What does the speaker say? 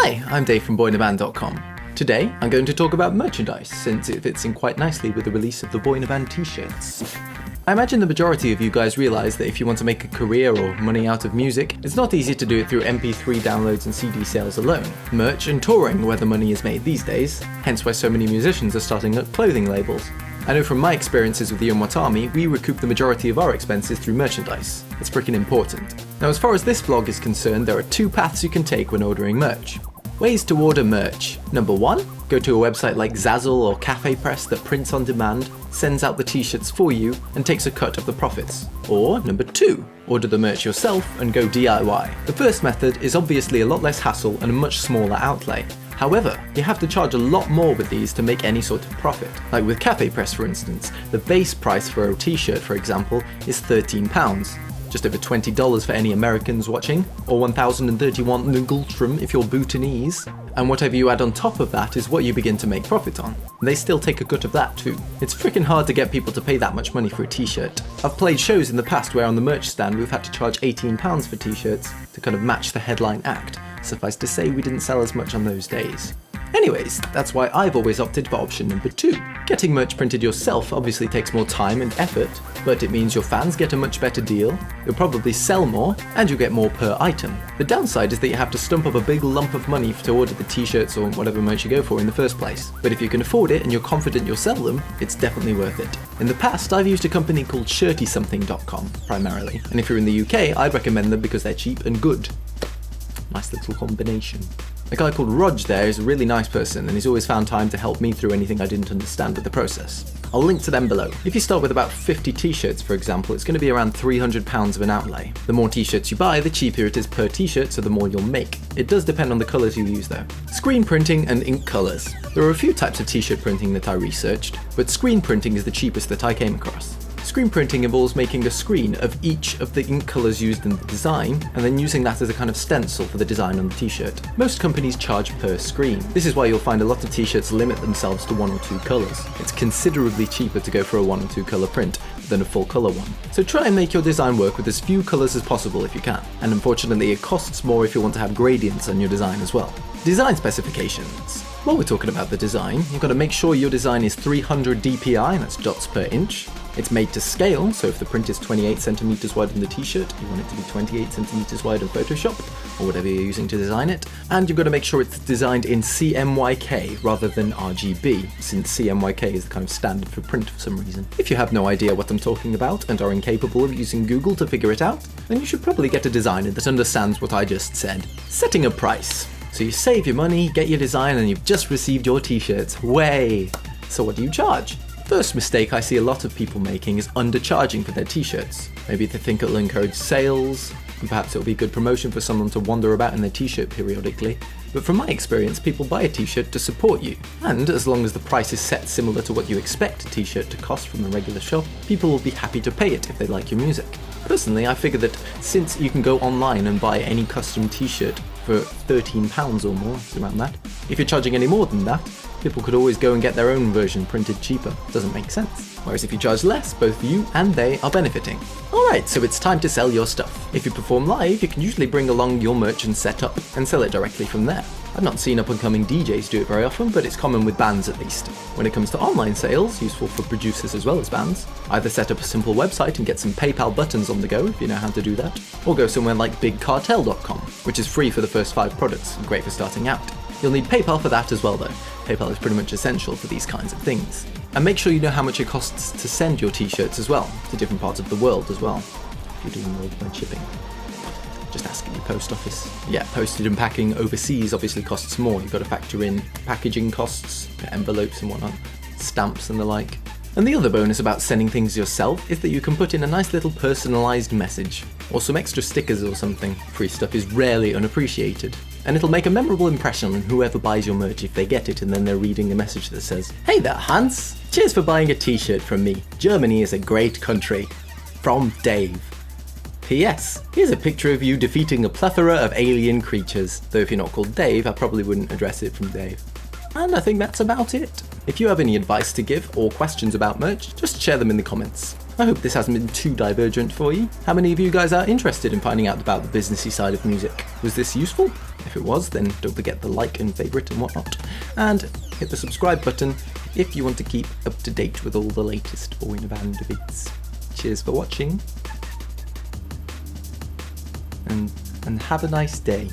Hi, I'm Dave from boyinaband.com. Today, I'm going to talk about merchandise, since it fits in quite nicely with the release of the Boy in a Band t-shirts. I imagine the majority of you guys realise that if you want to make a career or money out of music, it's not easy to do it through MP3 downloads and CD sales alone. Merch and touring where the money is made these days, hence why so many musicians are starting up clothing labels. I know from my experiences with the Unwat Army, we recoup the majority of our expenses through merchandise. It's freaking important. Now, as far as this vlog is concerned, there are two paths you can take when ordering merch. Ways to order merch. Number 1, go to a website like Zazzle or Cafe Press that prints on demand, sends out the t-shirts for you, and takes a cut of the profits. Or number 2, order the merch yourself and go DIY. The first method is obviously a lot less hassle and a much smaller outlay. However, you have to charge a lot more with these to make any sort of profit. Like with Cafe Press for instance, the base price for a t-shirt for example is £13. Just over $20 for any Americans watching, or 1,031 Ngultrum if you're Bhutanese, and whatever you add on top of that is what you begin to make profit on. They still take a cut of that too. It's freaking hard to get people to pay that much money for a t-shirt. I've played shows in the past where on the merch stand we've had to charge £18 for t-shirts to kind of match the headline act. Suffice to say we didn't sell as much on those days. Anyways, that's why I've always opted for option number 2. Getting merch printed yourself obviously takes more time and effort, but it means your fans get a much better deal, you'll probably sell more, and you'll get more per item. The downside is that you have to stump up a big lump of money to order the t-shirts or whatever merch you go for in the first place. But if you can afford it and you're confident you'll sell them, it's definitely worth it. In the past, I've used a company called shirtysomething.com primarily, and if you're in the UK, I'd recommend them because they're cheap and good. Nice little combination. A guy called Rog there is a really nice person and he's always found time to help me through anything I didn't understand with the process. I'll link to them below. If you start with about 50 t-shirts for example, it's going to be around £300 of an outlay. The more t-shirts you buy, the cheaper it is per t-shirt, so the more you'll make. It does depend on the colours you use though. Screen printing and ink colours. There are a few types of t-shirt printing that I researched, but screen printing is the cheapest that I came across. Screen printing involves making a screen of each of the ink colours used in the design, and then using that as a kind of stencil for the design on the t-shirt. Most companies charge per screen. This is why you'll find a lot of t-shirts limit themselves to 1 or 2 colours. It's considerably cheaper to go for a 1 or 2 colour print than a full colour one. So try and make your design work with as few colours as possible if you can. And unfortunately it costs more if you want to have gradients on your design as well. Design specifications. While we're talking about the design, you've got to make sure your design is 300 dpi, that's dots per inch. It's made to scale, so if the print is 28 centimeters wide in the t-shirt, you want it to be 28 centimeters wide in Photoshop, or whatever you're using to design it. And you've got to make sure it's designed in CMYK rather than RGB, since CMYK is the kind of standard for print for some reason. If you have no idea what I'm talking about and are incapable of using Google to figure it out, then you should probably get a designer that understands what I just said. Setting a price. So you save your money, get your design, and you've just received your t-shirts. Way! So what do you charge? First mistake I see a lot of people making is undercharging for their t-shirts. Maybe they think it'll encourage sales, and perhaps it'll be good promotion for someone to wander about in their t-shirt periodically. But from my experience, people buy a t-shirt to support you, and as long as the price is set similar to what you expect a t-shirt to cost from the regular shop, people will be happy to pay it if they like your music. Personally, I figure that since you can go online and buy any custom t-shirt for £13 or more, it's around that, if you're charging any more than that, people could always go and get their own version printed cheaper. Doesn't make sense. Whereas if you charge less, both you and they are benefiting. Alright, so it's time to sell your stuff. If you perform live, you can usually bring along your merch and set up, and sell it directly from there. I've not seen up-and-coming DJs do it very often, but it's common with bands at least. When it comes to online sales, useful for producers as well as bands, either set up a simple website and get some PayPal buttons on the go if you know how to do that, or go somewhere like bigcartel.com, which is free for the first 5 products and great for starting out. You'll need PayPal for that as well though. PayPal is pretty much essential for these kinds of things. And make sure you know how much it costs to send your t-shirts as well, to different parts of the world as well, if you're doing worldwide shipping. Just ask at your post office. Yeah, postage and packing overseas obviously costs more. You've got to factor in packaging costs, envelopes and whatnot, stamps and the like. And the other bonus about sending things yourself is that you can put in a nice little personalised message, or some extra stickers or something. Free stuff is rarely unappreciated. And it'll make a memorable impression on whoever buys your merch if they get it and then they're reading a message that says, "Hey there, Hans! Cheers for buying a t-shirt from me. Germany is a great country. From Dave. P.S. Here's a picture of you defeating a plethora of alien creatures." Though if you're not called Dave, I probably wouldn't address it from Dave. And I think that's about it. If you have any advice to give or questions about merch, just share them in the comments. I hope this hasn't been too divergent for you. How many of you guys are interested in finding out about the businessy side of music? Was this useful? If it was, then don't forget the like and favourite and whatnot. And hit the subscribe button if you want to keep up to date with all the latest Boy in a Band bits. Cheers for watching. And have a nice day.